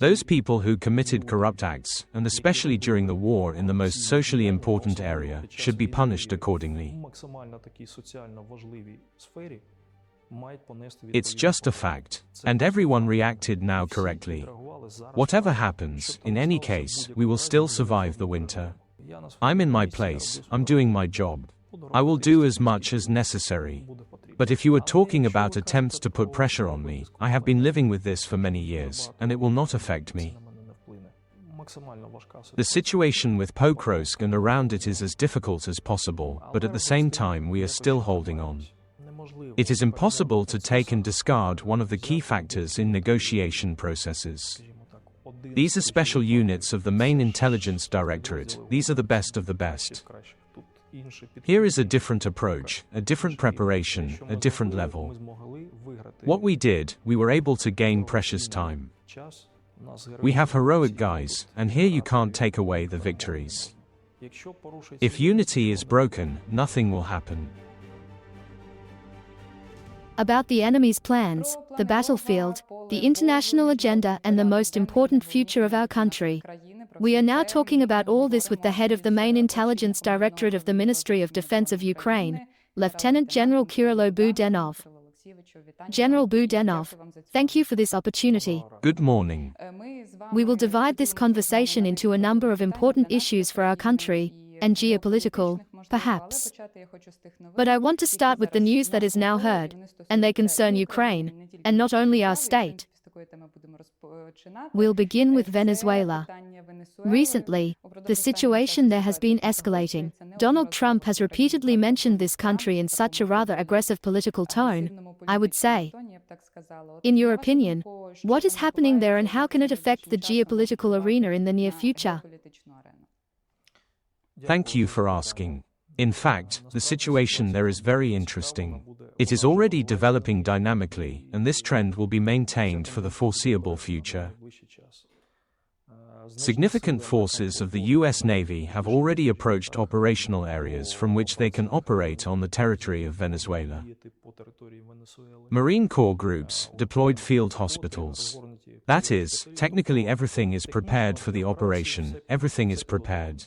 Those people who committed corrupt acts, and especially during the war in the most socially important area, should be punished accordingly. It's just a fact, and everyone reacted now correctly. Whatever happens, in any case, we will still survive the winter. I'm in my place, I'm doing my job. I will do as much as necessary. But if you are talking about attempts to put pressure on me, I have been living with this for many years, and it will not affect me. The situation with Pokrovsk and around it is as difficult as possible, but at the same time we are still holding on. It is impossible to take and discard one of the key factors in negotiation processes. These are special units of the main intelligence directorate. These are the best of the best. Here is a different approach, a different preparation, a different level. What we did, we were able to gain precious time. We have heroic guys, and here you can't take away the victories. If unity is broken, nothing will happen. About the enemy's plans, the battlefield, the international agenda and the most important future of our country. We are now talking about all this with the head of the main intelligence directorate of the Ministry of Defense of Ukraine, Lieutenant General Kyrylo Budanov. General Budanov, thank you for this opportunity. Good morning. We will divide this conversation into a number of important issues for our country, and geopolitical, perhaps. But I want to start with the news that is now heard, and they concern Ukraine, and not only our state. We'll begin with Venezuela. Recently, the situation there has been escalating. Donald Trump has repeatedly mentioned this country in such a rather aggressive political tone, I would say. In your opinion, what is happening there and how can it affect the geopolitical arena in the near future? Thank you for asking. In fact, the situation there is very interesting. It is already developing dynamically, and this trend will be maintained for the foreseeable future. Significant forces of the US Navy have already approached operational areas from which they can operate on the territory of Venezuela. Marine Corps groups deployed field hospitals. That is, technically everything is prepared for the operation, everything is prepared.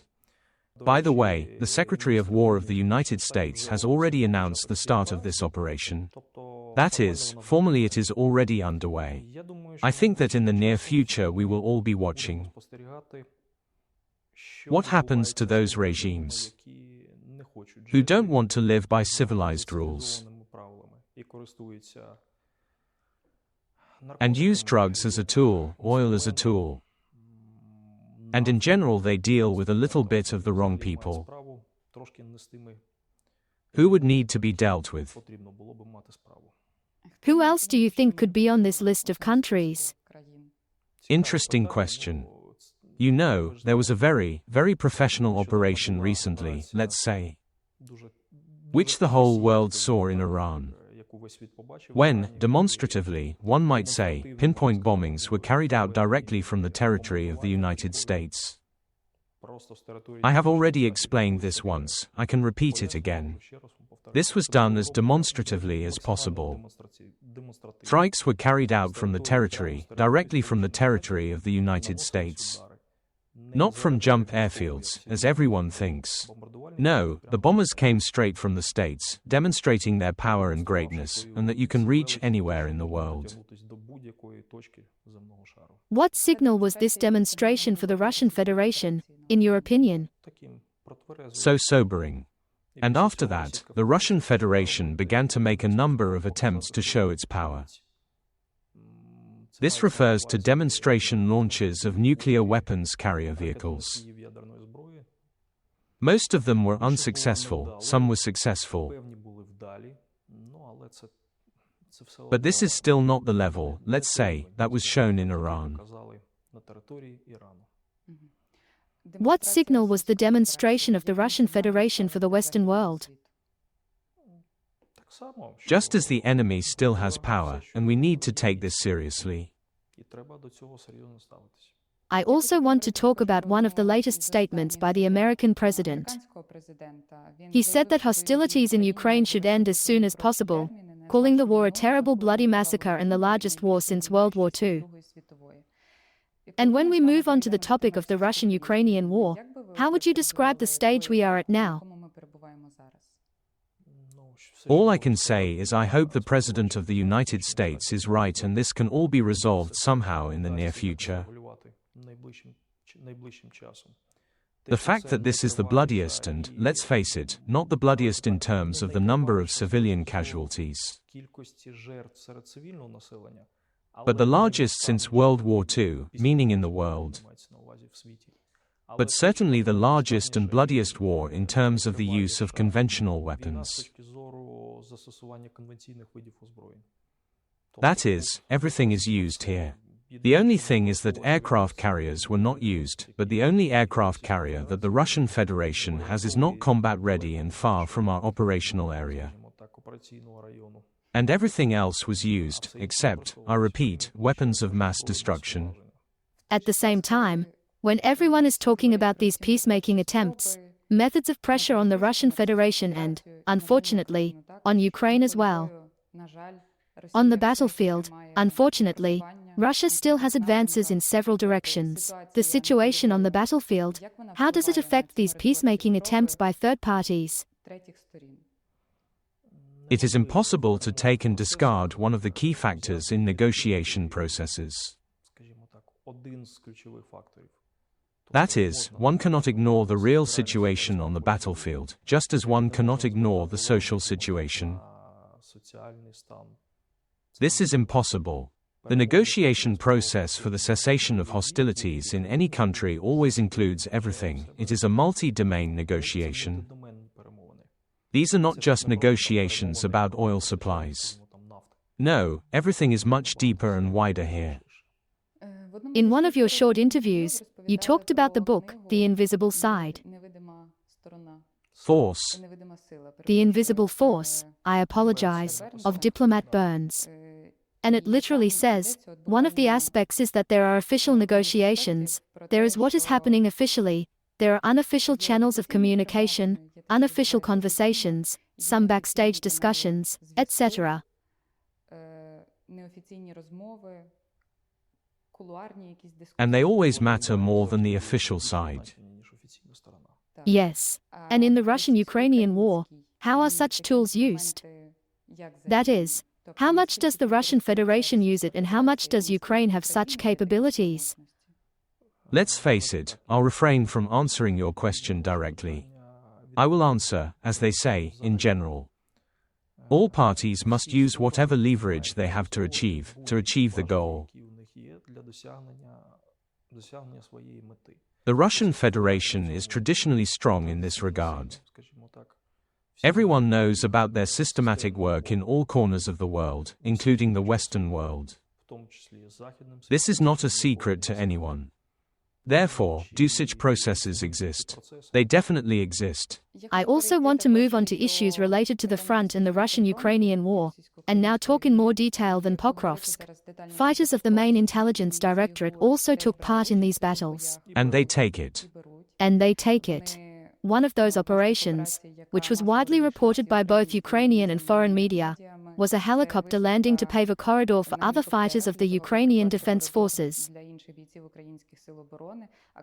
By the way, the Secretary of War of the United States has already announced the start of this operation. That is, formally it is already underway. I think that in the near future we will all be watching. What happens to those regimes who don't want to live by civilized rules and use drugs as a tool, oil as a tool? And in general they deal with a little bit of the wrong people who would need to be dealt with. Who else do you think could be on this list of countries? Interesting question. You know, there was a very, very professional operation recently, let's say, which the whole world saw in Iran. When, demonstratively, one might say, pinpoint bombings were carried out directly from the territory of the United States. I have already explained this once, I can repeat it again. This was done as demonstratively as possible. Strikes were carried out from the territory, directly from the territory of the United States. Not from jump airfields, as everyone thinks. No, the bombers came straight from the States, demonstrating their power and greatness, and that you can reach anywhere in the world. What signal was this demonstration for the Russian Federation, in your opinion? So sobering. And after that, the Russian Federation began to make a number of attempts to show its power. This refers to demonstration launches of nuclear weapons carrier vehicles. Most of them were unsuccessful, some were successful. But this is still not the level, let's say, that was shown in Iran. What signal was the demonstration of the Russian Federation for the Western world? Just as the enemy still has power, and we need to take this seriously. I also want to talk about one of the latest statements by the American president. He said that hostilities in Ukraine should end as soon as possible, calling the war a terrible bloody massacre and the largest war since World War II. And when we move on to the topic of the Russian-Ukrainian war, how would you describe the stage we are at now? All I can say is I hope the President of the United States is right and this can all be resolved somehow in the near future. The fact that this is the bloodiest and, let's face it, not the bloodiest in terms of the number of civilian casualties, but the largest since World War II, meaning in the world. But certainly the largest and bloodiest war in terms of the use of conventional weapons. That is, everything is used here. The only thing is that aircraft carriers were not used, but the only aircraft carrier that the Russian Federation has is not combat ready and far from our operational area. And everything else was used, except, I repeat, weapons of mass destruction. At the same time, when everyone is talking about these peacemaking attempts, methods of pressure on the Russian Federation and, unfortunately, on Ukraine as well. On the battlefield, unfortunately, Russia still has advances in several directions. The situation on the battlefield, how does it affect these peacemaking attempts by third parties? It is impossible to take and discard one of the key factors in negotiation processes. That is, one cannot ignore the real situation on the battlefield, just as one cannot ignore the social situation. This is impossible. The negotiation process for the cessation of hostilities in any country always includes everything. It is a multi-domain negotiation. These are not just negotiations about oil supplies. No, everything is much deeper and wider here. In one of your short interviews, you talked about the book, The Invisible Side. Force. The Invisible Force, I apologize, of diplomat Burns. And it literally says, one of the aspects is that there are official negotiations, there is what is happening officially, there are unofficial channels of communication, unofficial conversations, some backstage discussions, etc. And they always matter more than the official side. Yes. And in the Russian-Ukrainian war, how are such tools used? That is, how much does the Russian Federation use it and how much does Ukraine have such capabilities? Let's face it, I'll refrain from answering your question directly. I will answer, as they say, in general. All parties must use whatever leverage they have to achieve the goal. The Russian Federation is traditionally strong in this regard. Everyone knows about their systematic work in all corners of the world, including the Western world. This is not a secret to anyone. Therefore, do such processes exist? They definitely exist. I also want to move on to issues related to the front and the Russian-Ukrainian war, and now talk in more detail than Pokrovsk. Fighters of the main intelligence directorate also took part in these battles. And they take it. And they take it. One of those operations, which was widely reported by both Ukrainian and foreign media, was a helicopter landing to pave a corridor for other fighters of the Ukrainian Defense Forces.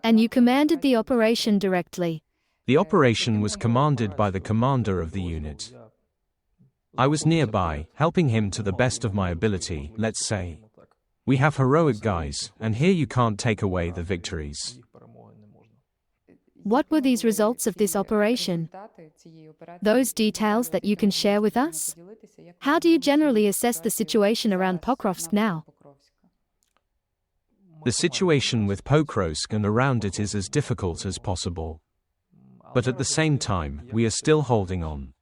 And you commanded the operation directly. The operation was commanded by the commander of the unit. I was nearby, helping him to the best of my ability, let's say. We have heroic guys, and here you can't take away the victories. What were these results of this operation? Those details that you can share with us? How do you generally assess the situation around Pokrovsk now? The situation with Pokrovsk and around it is as difficult as possible. But at the same time, we are still holding on.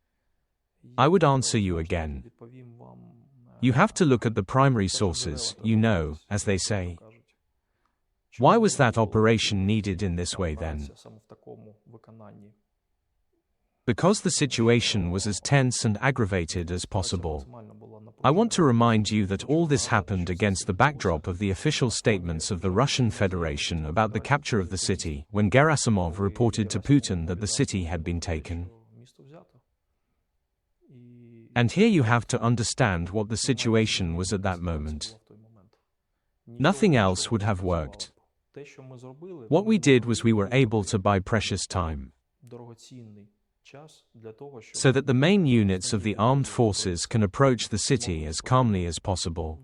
I would answer you again. You have to look at the primary sources, as they say. Why was that operation needed in this way then? Because the situation was as tense and aggravated as possible. I want to remind you that all this happened against the backdrop of the official statements of the Russian Federation about the capture of the city, when Gerasimov reported to Putin that the city had been taken. And here you have to understand what the situation was at that moment. Nothing else would have worked. What we did was we were able to buy precious time, so that the main units of the armed forces can approach the city as calmly as possible.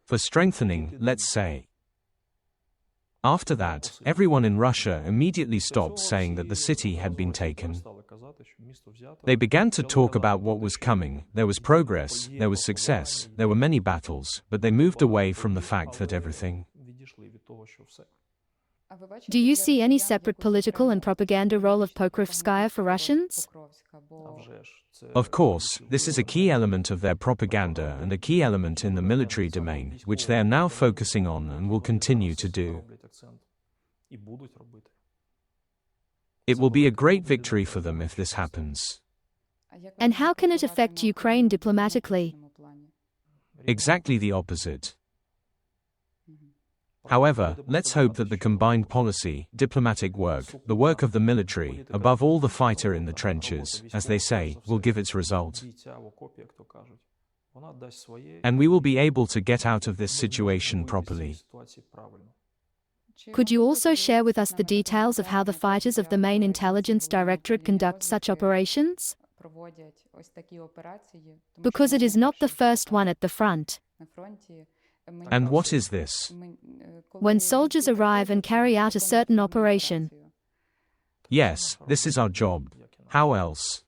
For strengthening, let's say. After that, everyone in Russia immediately stopped saying that the city had been taken. They began to talk about what was coming. There was progress, there was success, there were many battles, but they moved away from the fact that everything. Do you see any separate political and propaganda role of Pokrovskaya for Russians? Of course, this is a key element of their propaganda and a key element in the military domain, which they are now focusing on and will continue to do. It will be a great victory for them if this happens. And how can it affect Ukraine diplomatically? Exactly the opposite. However, let's hope that the combined policy, diplomatic work, the work of the military, above all the fighter in the trenches, as they say, will give its result. And we will be able to get out of this situation properly. Could you also share with us the details of how the fighters of the main intelligence directorate conduct such operations? Because it is not the first one at the front. And what is this? When soldiers arrive and carry out a certain operation. Yes, this is our job. How else?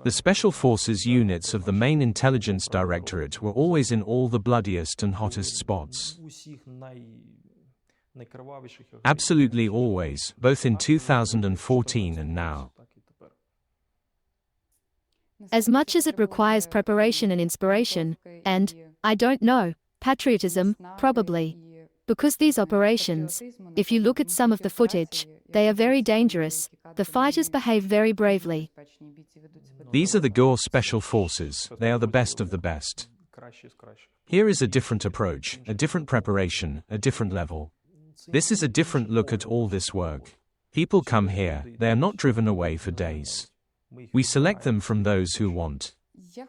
The Special Forces units of the main intelligence directorate were always in all the bloodiest and hottest spots. Absolutely always, both in 2014 and now. As much as it requires preparation and inspiration, and, I don't know, patriotism, probably. Because these operations, if you look at some of the footage, they are very dangerous. The fighters behave very bravely. These are the GOR Special Forces, they are the best of the best. Here is a different approach, a different preparation, a different level. This is a different look at all this work. People come here, they are not driven away for days. We select them from those who want.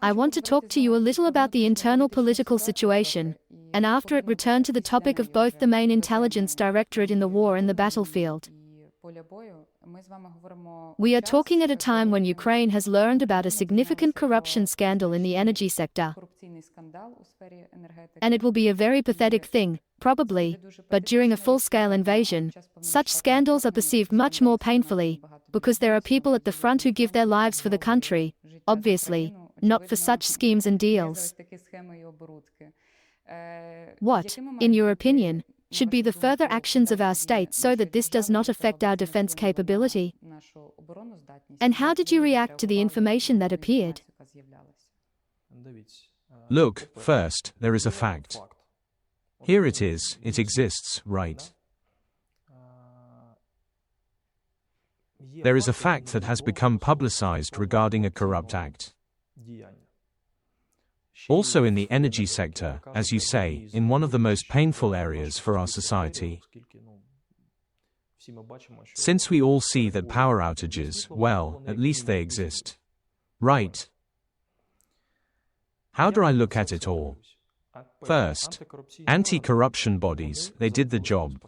I want to talk to you a little about the internal political situation, and after it return to the topic of both the main intelligence directorate in the war and the battlefield. We are talking at a time when Ukraine has learned about a significant corruption scandal in the energy sector. And it will be a very pathetic thing, probably, but during a full-scale invasion, such scandals are perceived much more painfully, because there are people at the front who give their lives for the country, obviously, not for such schemes and deals. What, in your opinion, should be the further actions of our state so that this does not affect our defense capability? And how did you react to the information that appeared? Look, first, there is a fact. Here it is, it exists, right? There is a fact that has become publicized regarding a corrupt act. Also in the energy sector, as you say, in one of the most painful areas for our society. Since we all see that power outages, well, at least they exist. Right? How do I look at it all? First, anti-corruption bodies, they did the job.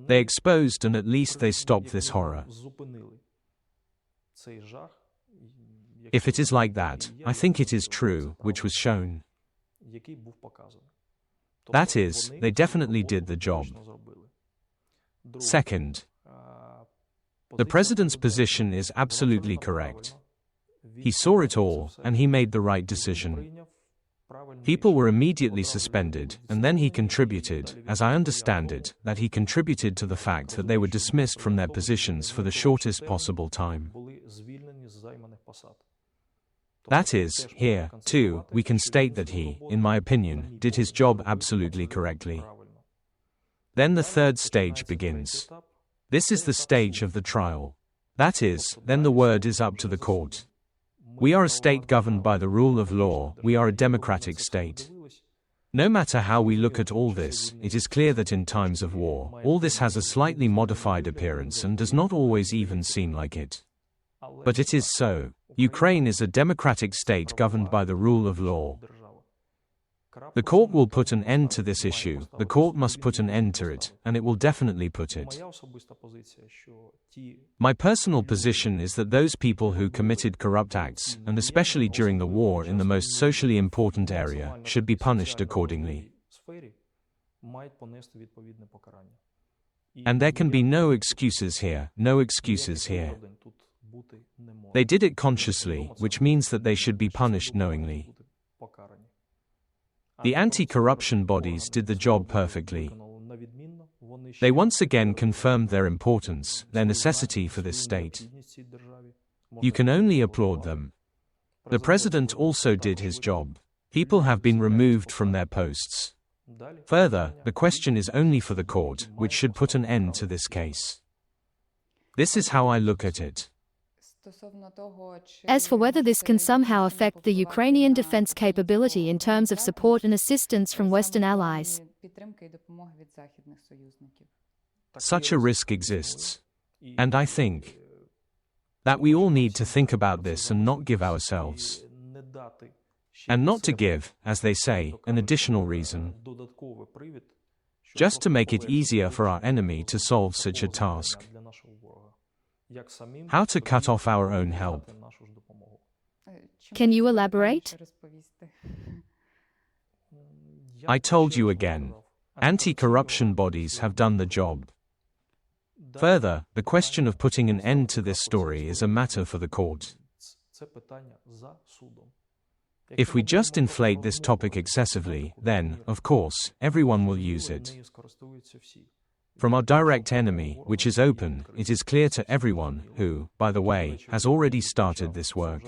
They exposed and at least they stopped this horror. If it is like that, I think it is true, which was shown. That is, they definitely did the job. Second, the president's position is absolutely correct. He saw it all, and he made the right decision. People were immediately suspended, and then he contributed, as I understand it, that he contributed to the fact that they were dismissed from their positions for the shortest possible time. That is, here, too, we can state that he, in my opinion, did his job absolutely correctly. Then the third stage begins. This is the stage of the trial. That is, then the word is up to the court. We are a state governed by the rule of law, we are a democratic state. No matter how we look at all this, it is clear that in times of war, all this has a slightly modified appearance and does not always even seem like it. But it is so. Ukraine is a democratic state governed by the rule of law. The court will put an end to this issue, the court must put an end to it, and it will definitely put it. My personal position is that those people who committed corrupt acts, and especially during the war in the most socially important area, should be punished accordingly. And there can be no excuses here, no excuses here. They did it consciously, which means that they should be punished knowingly. The anti-corruption bodies did the job perfectly. They once again confirmed their importance, their necessity for this state. You can only applaud them. The president also did his job. People have been removed from their posts. Further, the question is only for the court, which should put an end to this case. This is how I look at it. As for whether this can somehow affect the Ukrainian defense capability in terms of support and assistance from Western allies, such a risk exists. And I think that we all need to think about this and not give ourselves, and not to give, as they say, an additional reason, just to make it easier for our enemy to solve such a task. How to cut off our own help. Can you elaborate? I told you again. Anti-corruption bodies have done the job. Further, the question of putting an end to this story is a matter for the court. If we just inflate this topic excessively, then, of course, everyone will use it. From our direct enemy, which is open, it is clear to everyone who, by the way, has already started this work.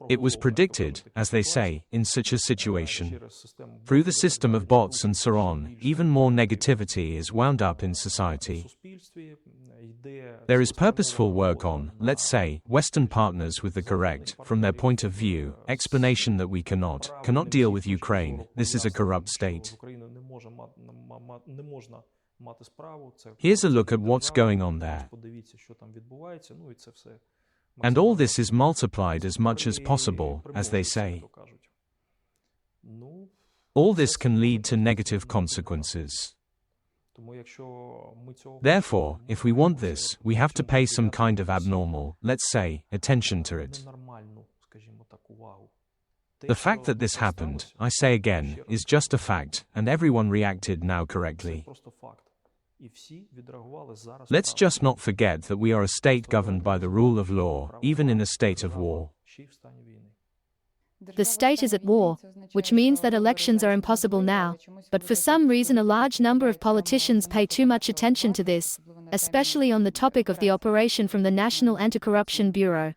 It was predicted, as they say, in such a situation. Through the system of bots and so on, even more negativity is wound up in society. There is purposeful work on, let's say, Western partners with the correct, from their point of view, explanation that we cannot deal with Ukraine, this is a corrupt state. Here's a look at what's going on there. And all this is multiplied as much as possible, as they say. All this can lead to negative consequences. Therefore, if we want this, we have to pay some kind of abnormal, let's say, attention to it. The fact that this happened, I say again, is just a fact, and everyone reacted now correctly. Let's just not forget that we are a state governed by the rule of law, even in a state of war. The state is at war, which means that elections are impossible now, but for some reason a large number of politicians pay too much attention to this, especially on the topic of the operation from the National Anti-Corruption Bureau.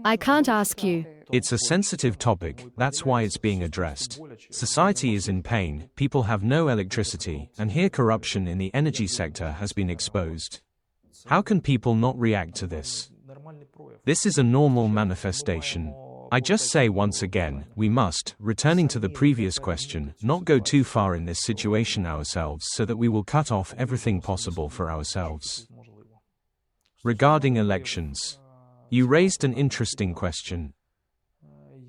I can't ask you. It's a sensitive topic, that's why it's being addressed. Society is in pain, people have no electricity, and here corruption in the energy sector has been exposed. How can people not react to this? This is a normal manifestation. I just say once again, we must, returning to the previous question, not go too far in this situation ourselves so that we will cut off everything possible for ourselves. Regarding elections, you raised an interesting question.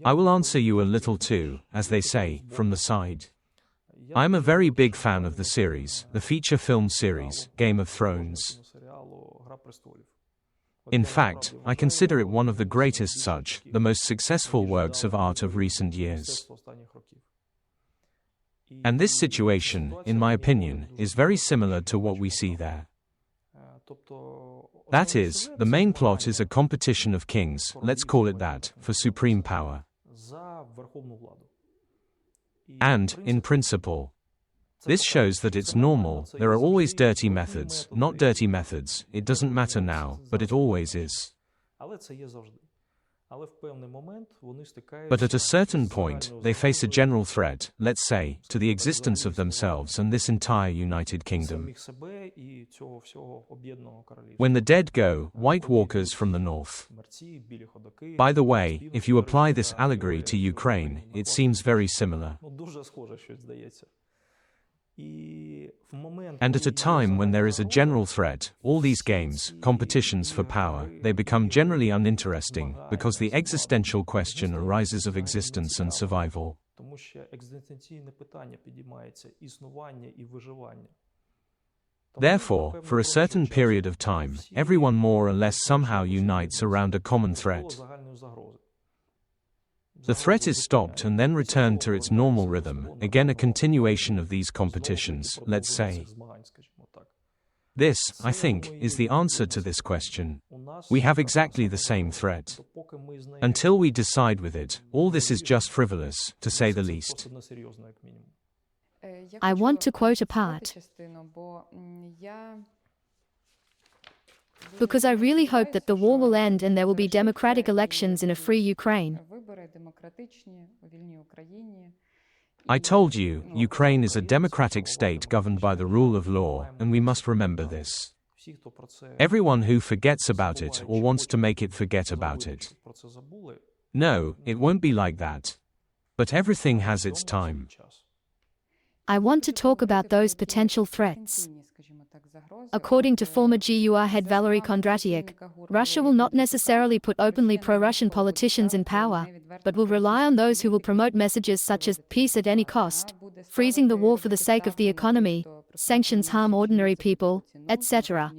I will answer you a little too, as they say, from the side. I'm a very big fan of the series, the feature film series, Game of Thrones. In fact, I consider it one of the greatest such, the most successful works of art of recent years. And this situation, in my opinion, is very similar to what we see there. That is, the main plot is a competition of kings, let's call it that, for supreme power. And, in principle, this shows that it's normal, there are always dirty methods, not dirty methods, it doesn't matter now, but it always is. But at a certain point, they face a general threat, let's say, to the existence of themselves and this entire United Kingdom. When the dead go, White Walkers from the north. By the way, if you apply this allegory to Ukraine, it seems very similar. And at a time when there is a general threat, all these games, competitions for power, they become generally uninteresting, because the existential question arises of existence and survival. Тому що екзистенційне питання підіймається існування і виживання. Therefore, for a certain period of time, everyone more or less somehow unites around a common threat. The threat is stopped and then returned to its normal rhythm, again a continuation of these competitions, let's say. This, I think, is the answer to this question. We have exactly the same threat. Until we decide with it, all this is just frivolous, to say the least. I want to quote a part, because I really hope that the war will end and there will be democratic elections in a free Ukraine. I told you, Ukraine is a democratic state governed by the rule of law, and we must remember this. Everyone who forgets about it or wants to make it forget about it. No, it won't be like that. But everything has its time. I want to talk about those potential threats. According to former GUR head Valery Kondratyuk, Russia will not necessarily put openly pro-Russian politicians in power, but will rely on those who will promote messages such as peace at any cost, freezing the war for the sake of the economy, sanctions harm ordinary people, etc.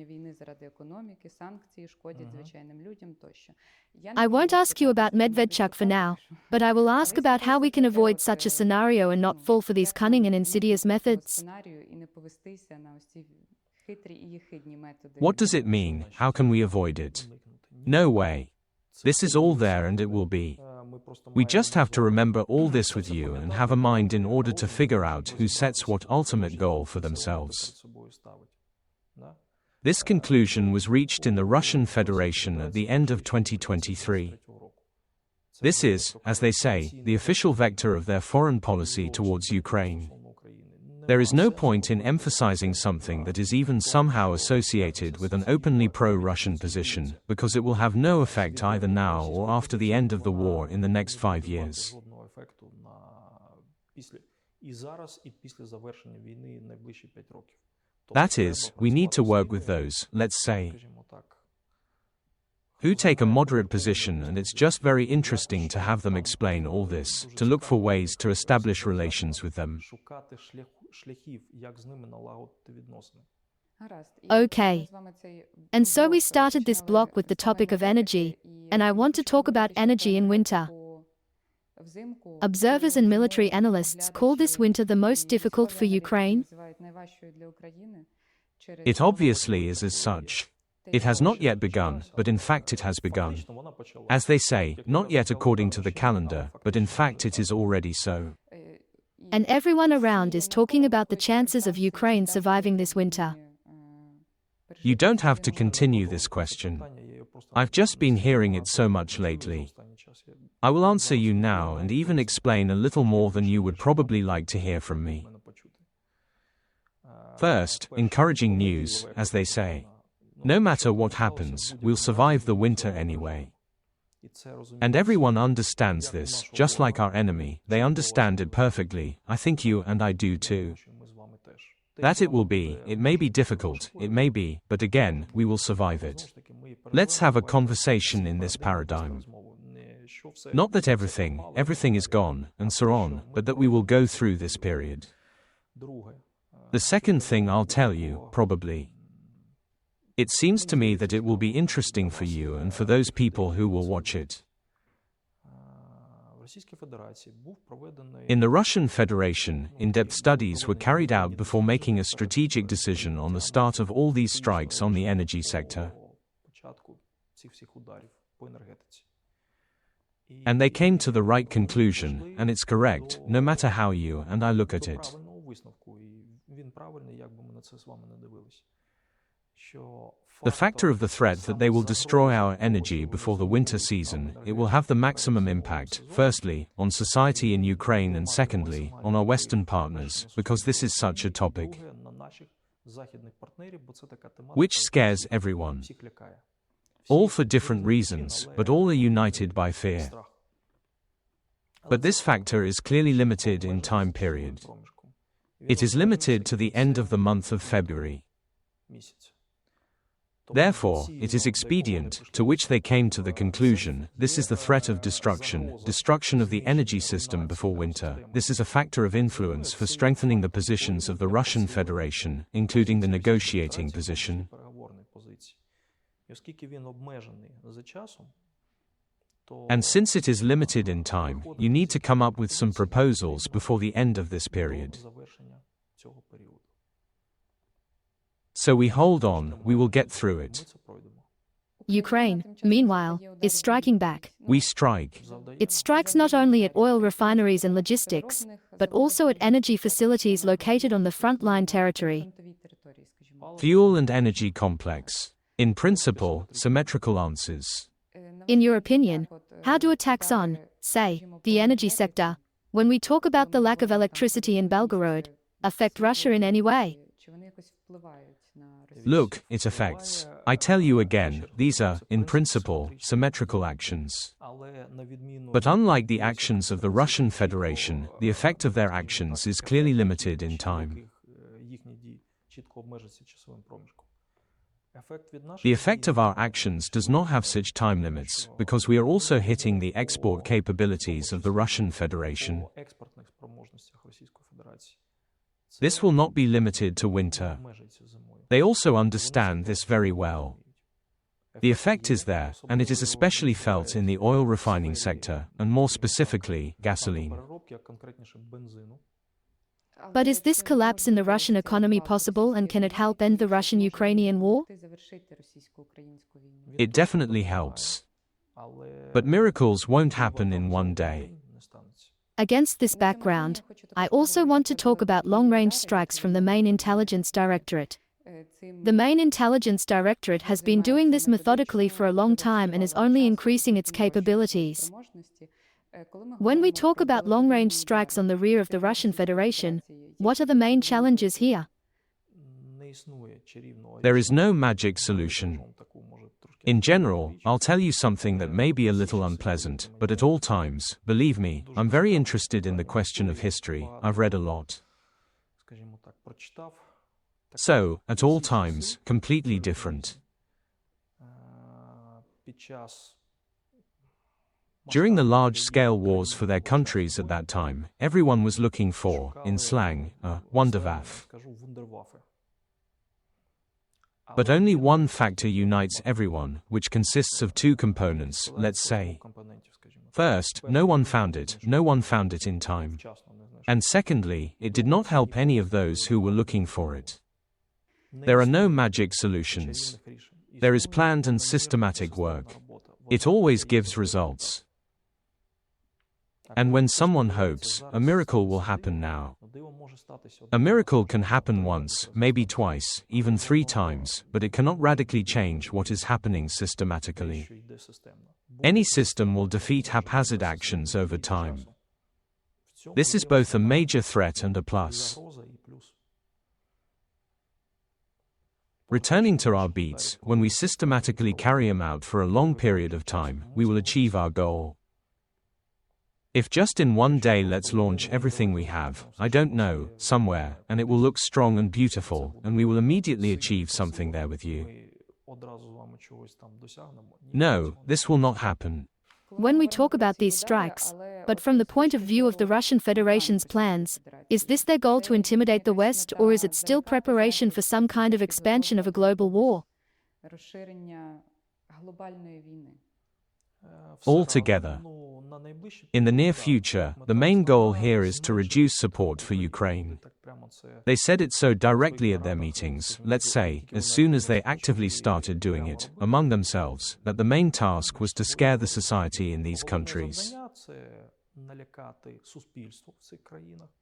I won't ask you about Medvedchuk for now, but I will ask about how we can avoid such a scenario and not fall for these cunning and insidious methods. What does it mean? How can we avoid it? No way. This is all there and it will be. We just have to remember all this with you and have a mind in order to figure out who sets what ultimate goal for themselves. This conclusion was reached in the Russian Federation at the end of 2023. This is, as they say, the official vector of their foreign policy towards Ukraine. There is no point in emphasizing something that is even somehow associated with an openly pro-Russian position, because it will have no effect either now or after the end of the war in the next 5 years. That is, we need to work with those, let's say, who take a moderate position, and it's just very interesting to have them explain all this, to look for ways to establish relations with them. Okay. And so we started this block with the topic of energy, and I want to talk about energy in winter. Observers and military analysts call this winter the most difficult for Ukraine. It obviously is as such. It has not yet begun, but in fact it has begun. As they say, not yet according to the calendar, but in fact it is already so. And everyone around is talking about the chances of Ukraine surviving this winter. You don't have to continue this question. I've just been hearing it so much lately. I will answer you now and even explain a little more than you would probably like to hear from me. First, encouraging news, as they say. No matter what happens, we'll survive the winter anyway. And everyone understands this, just like our enemy, they understand it perfectly, I think you and I do too. That it will be, it may be difficult, it may be, but again, we will survive it. Let's have a conversation in this paradigm. Not that everything is gone, and so on, but that we will go through this period. The second thing I'll tell you, probably. It seems to me that it will be interesting for you and for those people who will watch it. In the Russian Federation, in-depth studies were carried out before making a strategic decision on the start of all these strikes on the energy sector. And they came to the right conclusion, and it's correct, no matter how you and I look at it. The factor of the threat that they will destroy our energy before the winter season, it will have the maximum impact, firstly, on society in Ukraine and secondly, on our Western partners, because this is such a topic which scares everyone. All for different reasons, but all are united by fear. But this factor is clearly limited in time period. It is limited to the end of the month of February. Therefore, it is expedient, to which they came to the conclusion, this is the threat of destruction of the energy system before winter. This is a factor of influence for strengthening the positions of the Russian Federation, including the negotiating position. And since it is limited in time, you need to come up with some proposals before the end of this period. So we hold on, we will get through it. Ukraine, meanwhile, is striking back. We strike. It strikes not only at oil refineries and logistics, but also at energy facilities located on the frontline territory. Fuel and energy complex. In principle, symmetrical answers. In your opinion, how do attacks on, say, the energy sector, when we talk about the lack of electricity in Belgorod, affect Russia in any way? Look, it affects. I tell you again, these are, in principle, symmetrical actions. But unlike the actions of the Russian Federation, the effect of their actions is clearly limited in time. The effect of our actions does not have such time limits, because we are also hitting the export capabilities of the Russian Federation. This will not be limited to winter. They also understand this very well. The effect is there, and it is especially felt in the oil refining sector, and more specifically, gasoline. But is this collapse in the Russian economy possible, and can it help end the Russian-Ukrainian war? It definitely helps. But miracles won't happen in one day. Against this background, I also want to talk about long-range strikes from the main intelligence directorate. The main intelligence directorate has been doing this methodically for a long time and is only increasing its capabilities. When we talk about long-range strikes on the rear of the Russian Federation, what are the main challenges here? There is no magic solution. In general, I'll tell you something that may be a little unpleasant, but at all times, believe me, I'm very interested in the question of history. I've read a lot. So, at all times, completely different. During the large-scale wars for their countries at that time, everyone was looking for, in slang, a Wunderwaffe. But only one factor unites everyone, which consists of two components, let's say. First, no one found it in time. And secondly, it did not help any of those who were looking for it. There are no magic solutions. There is planned and systematic work. It always gives results. And when someone hopes, a miracle will happen now. A miracle can happen once, maybe twice, even 3 times, but it cannot radically change what is happening systematically. Any system will defeat haphazard actions over time. This is both a major threat and a plus. Returning to our beats, when we systematically carry them out for a long period of time, we will achieve our goal. If just in one day let's launch everything we have, I don't know, somewhere, and it will look strong and beautiful, and we will immediately achieve something there with you. No, this will not happen. When we talk about these strikes, but from the point of view of the Russian Federation's plans, is this their goal to intimidate the West, or is it still preparation for some kind of expansion of a global war? Altogether. In the near future, the main goal here is to reduce support for Ukraine. They said it so directly at their meetings, let's say, as soon as they actively started doing it, among themselves, that the main task was to scare the society in these countries.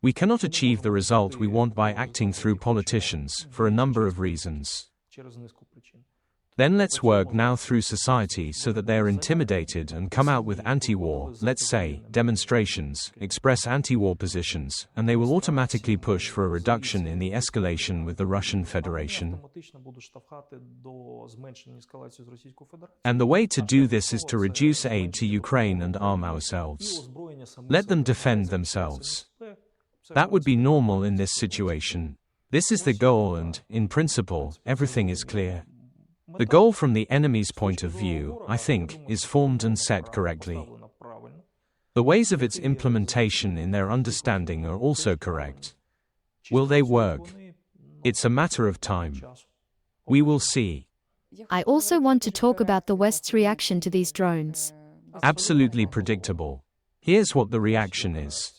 We cannot achieve the result we want by acting through politicians, for a number of reasons. Then let's work now through society so that they are intimidated and come out with anti-war, let's say, demonstrations, express anti-war positions, and they will automatically push for a reduction in the escalation with the Russian Federation. And the way to do this is to reduce aid to Ukraine and arm ourselves. Let them defend themselves. That would be normal in this situation. This is the goal and, in principle, everything is clear. The goal from the enemy's point of view, I think, is formed and set correctly. The ways of its implementation in their understanding are also correct. Will they work? It's a matter of time. We will see. I also want to talk about the West's reaction to these drones. Absolutely predictable. Here's what the reaction is.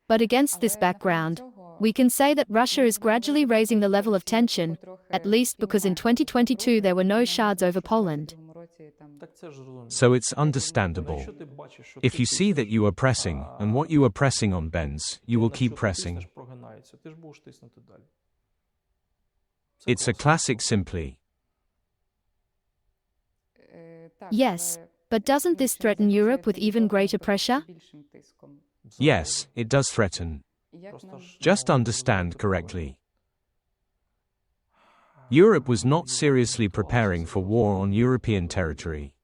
But against this background, we can say that Russia is gradually raising the level of tension, at least because in 2022 there were no shards over Poland. So it's understandable. If you see that you are pressing, and what you are pressing on bends, you will keep pressing. It's a classic simply. Yes, but doesn't this threaten Europe with even greater pressure? Yes, it does threaten. Just understand correctly. Europe was not seriously preparing for war on European territory.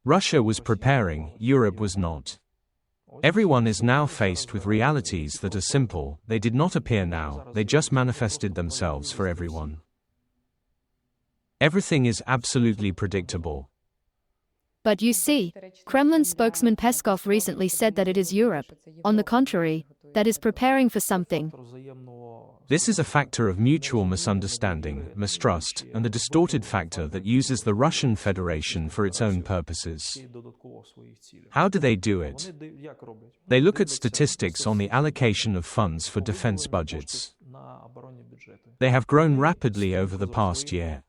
Russia was preparing, Europe was not. Everyone is now faced with realities that are simple, they did not appear now, they just manifested themselves for everyone. Everything is absolutely predictable. But you see, Kremlin spokesman Peskov recently said that it is Europe, on the contrary, that is preparing for something. This is a factor of mutual misunderstanding, mistrust, and the distorted factor that uses the Russian Federation for its own purposes. How do they do it? They look at statistics on the allocation of funds for defense budgets. They have grown rapidly over the past year.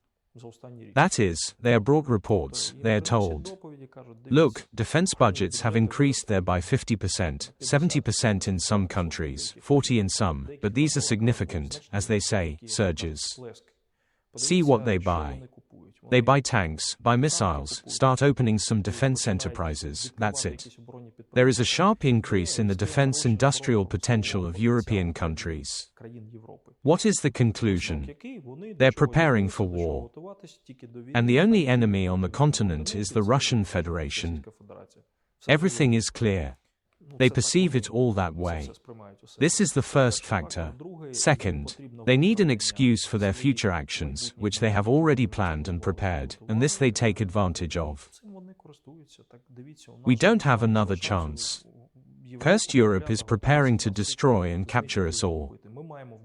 That is, they are brought reports, they are told, look, defense budgets have increased there by 50%, 70% in some countries, 40% in some, but these are significant, as they say, surges. See what they buy. They buy tanks, buy missiles, start opening some defense enterprises, that's it. There is a sharp increase in the defense industrial potential of European countries. What is the conclusion? They're preparing for war. And the only enemy on the continent is the Russian Federation. Everything is clear. They perceive it all that way. This is the first factor. Second, they need an excuse for their future actions, which they have already planned and prepared, and this they take advantage of. We don't have another chance. Cursed Europe is preparing to destroy and capture us all.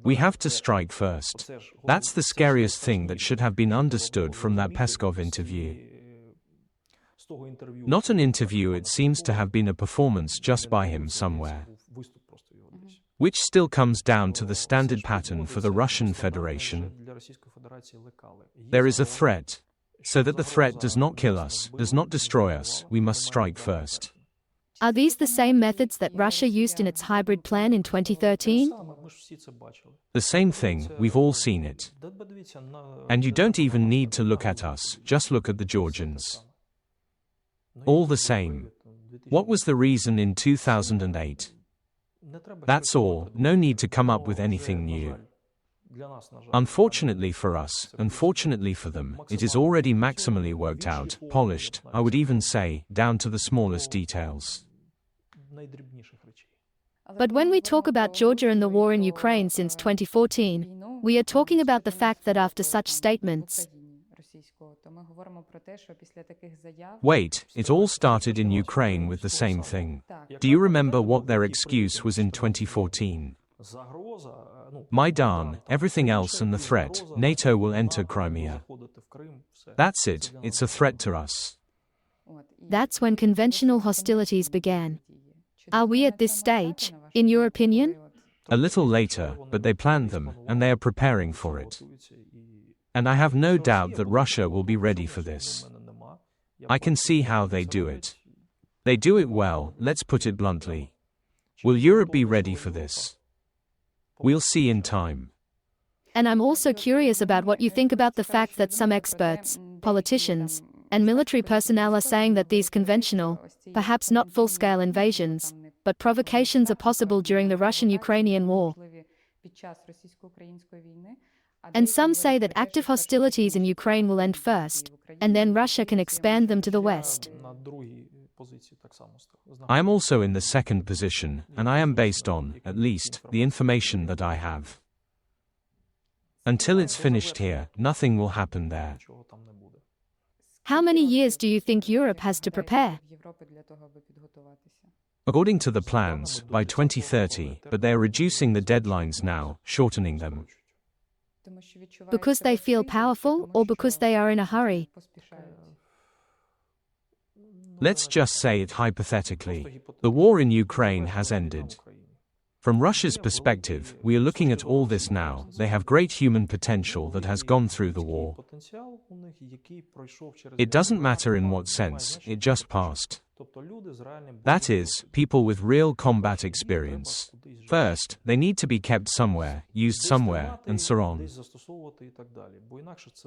We have to strike first. That's the scariest thing that should have been understood from that Peskov interview. Not an interview, it seems to have been a performance just by him somewhere. Which still comes down to the standard pattern for the Russian Federation. There is a threat. So that the threat does not kill us, does not destroy us, we must strike first. Are these the same methods that Russia used in its hybrid plan in 2013? The same thing, we've all seen it. And you don't even need to look at us, just look at the Georgians. All the same. What was the reason in 2008? That's all, no need to come up with anything new. Unfortunately for us, unfortunately for them, it is already maximally worked out, polished, I would even say, down to the smallest details. But when we talk about Georgia and the war in Ukraine since 2014, we are talking about the fact that after such statements, wait, it all started in Ukraine with the same thing. Do you remember what their excuse was in 2014? Maidan, everything else and the threat, NATO will enter Crimea. That's it, it's a threat to us. That's when conventional hostilities began. Are we at this stage, in your opinion? A little later, but they planned them, and they are preparing for it. And I have no doubt that Russia will be ready for this. I can see how they do it. They do it well, let's put it bluntly. Will Europe be ready for this? We'll see in time. And I'm also curious about what you think about the fact that some experts, politicians, and military personnel are saying that these conventional, perhaps not full-scale invasions, but provocations are possible during the Russian-Ukrainian war. And some say that active hostilities in Ukraine will end first, and then Russia can expand them to the west. I am also in the second position, and I am based on, at least, the information that I have. Until it's finished here, nothing will happen there. Нічого там не буде. How many years do you think Europe has to prepare? According to the plans, by 2030, but they are reducing the deadlines now, shortening them. Because they feel powerful or because they are in a hurry? Let's just say it hypothetically. The war in Ukraine has ended. From Russia's perspective, we are looking at all this now. They have great human potential that has gone through the war. It doesn't matter in what sense, it just passed. That is, people with real combat experience. First, they need to be kept somewhere, used somewhere, and so on.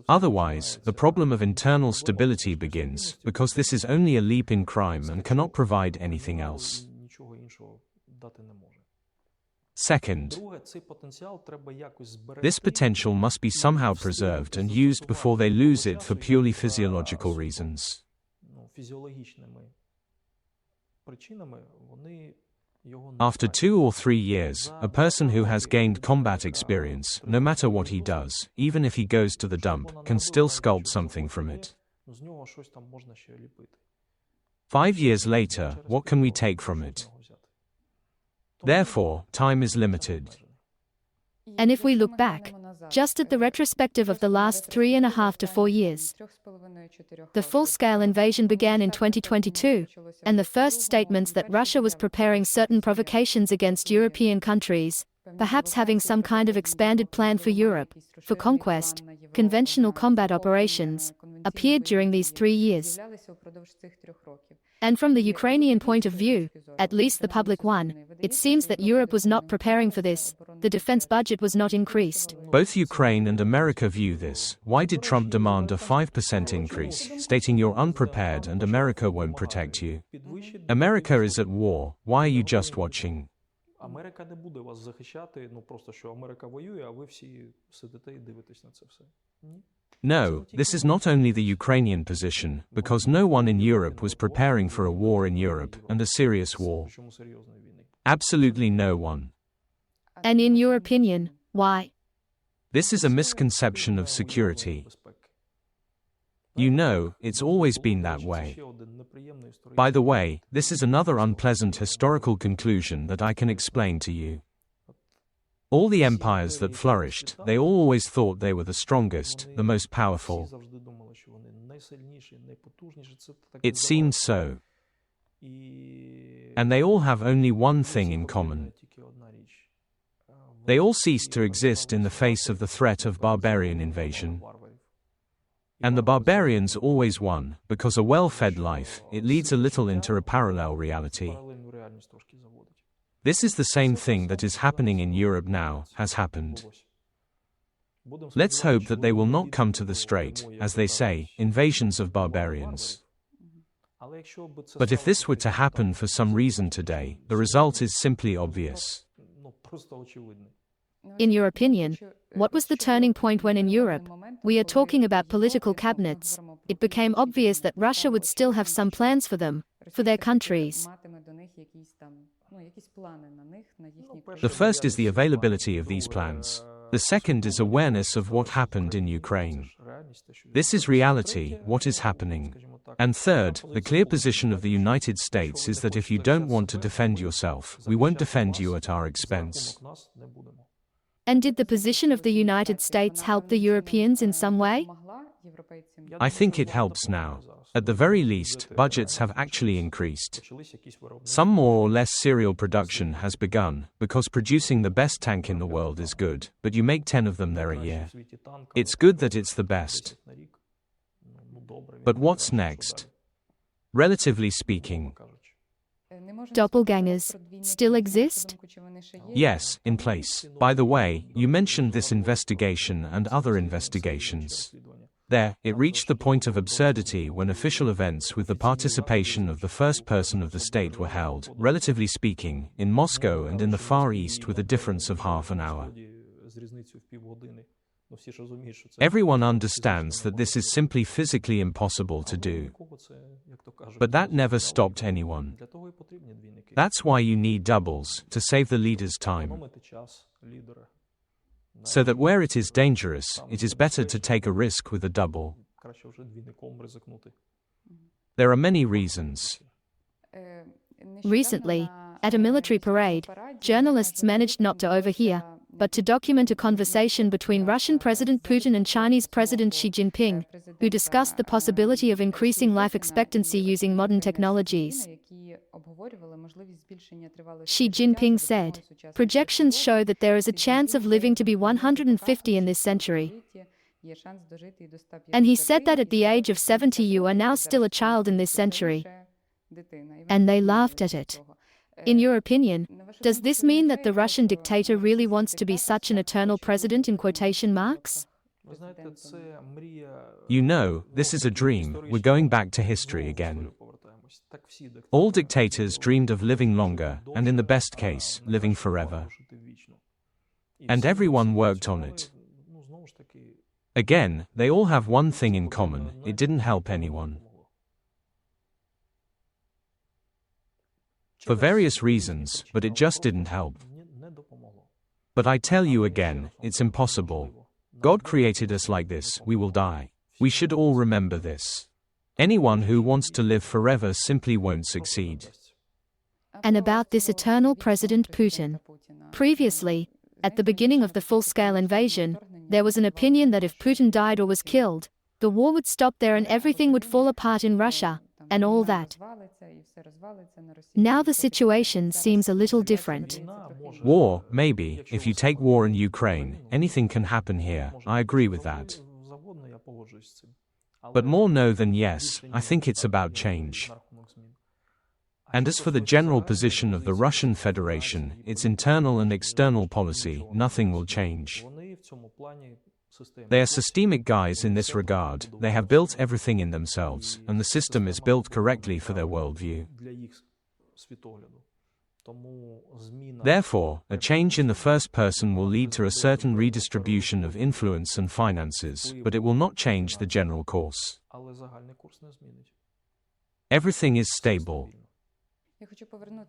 Otherwise, the problem of internal stability begins, because this is only a leap in crime and cannot provide anything else. Second, this potential must be somehow preserved and used before they lose it for purely physiological reasons. After 2 or 3 years, a person who has gained combat experience, no matter what he does, even if he goes to the dump, can still sculpt something from it. 5 years later, what can we take from it? Therefore, time is limited. And if we look back, just at the retrospective of the last 3.5 to 4 years, the full-scale invasion began in 2022, and the first statements that Russia was preparing certain provocations against European countries, perhaps having some kind of expanded plan for Europe, for conquest, conventional combat operations, appeared during these 3 years. And from the Ukrainian point of view, at least the public one, it seems that Europe was not preparing for this. The defense budget was not increased. Both Ukraine and America view this. Why did Trump demand a 5% increase, stating you're unprepared and America won't protect you? America is at war. Why are you just watching? Америка не буде вас захищати, просто що Америка воює, а ви всі сидите і дивитесь на це все. Ні. No, this is not only the Ukrainian position, because no one in Europe was preparing for a war in Europe, and a serious war. Absolutely no one. And in your opinion, why? This is a misconception of security. You know, it's always been that way. By the way, this is another unpleasant historical conclusion that I can explain to you. All the empires that flourished, they all always thought they were the strongest, the most powerful. It seemed so. And they all have only one thing in common. They all ceased to exist in the face of the threat of barbarian invasion. And the barbarians always won, because a well-fed life, it leads a little into a parallel reality. This is the same thing that is happening in Europe now, has happened. Let's hope that they will not come to the straight, as they say, invasions of barbarians. But if this were to happen for some reason today, the result is simply obvious. In your opinion, what was the turning point when in Europe, we are talking about political cabinets, it became obvious that Russia would still have some plans for them, for their countries? The first is the availability of these plans. The second is awareness of what happened in Ukraine. This is reality, what is happening. And third, the clear position of the United States is that if you don't want to defend yourself, we won't defend you at our expense. And did the position of the United States help the Europeans in some way? I think it helps now. At the very least, budgets have actually increased. Some more or less serial production has begun, because producing the best tank in the world is good, but you make 10 of them there a year. It's good that it's the best. But what's next? Relatively speaking. Doppelgangers still exist? Yes, in place. By the way, you mentioned this investigation and other investigations. There, it reached the point of absurdity when official events with the participation of the first person of the state were held, relatively speaking, in Moscow and in the Far East with a difference of half an hour. Everyone understands that this is simply physically impossible to do. But that never stopped anyone. That's why you need doubles, to save the leader's time. So that where it is dangerous, it is better to take a risk with a double. Краще вже двійником ризикнути. There are many reasons. Recently, at a military parade, journalists managed not to overhear, but to document a conversation between Russian President Putin and Chinese President Xi Jinping, who discussed the possibility of increasing life expectancy using modern technologies. Xi Jinping said, "Projections show that there is a chance of living to be 150 in this century." And he said that at the age of 70 you are now still a child in this century. And they laughed at it. In your opinion, does this mean that the Russian dictator really wants to be such an eternal president in quotation marks? Ви знаєте, це мрія... You know, this is a dream. We're going back to history again. All dictators dreamed of living longer, and in the best case, living forever. And everyone worked on it. Again, they all have one thing in common: it didn't help anyone. For various reasons, but it just didn't help. But I tell you again, it's impossible. God created us like this, we will die. We should all remember this. Anyone who wants to live forever simply won't succeed. And about this eternal President Putin. Previously, at the beginning of the full-scale invasion, there was an opinion that if Putin died or was killed, the war would stop there and everything would fall apart in Russia, and all that. Now the situation seems a little different. War, maybe, if you take war in Ukraine, anything can happen here, I agree with that. But more no than yes, I think it's about change. And as for the general position of the Russian Federation, its internal and external policy, nothing will change. They are systemic guys in this regard, they have built everything in themselves, and the system is built correctly for their worldview. Therefore, a change in the first person will lead to a certain redistribution of influence and finances, but it will not change the general course. Everything is stable.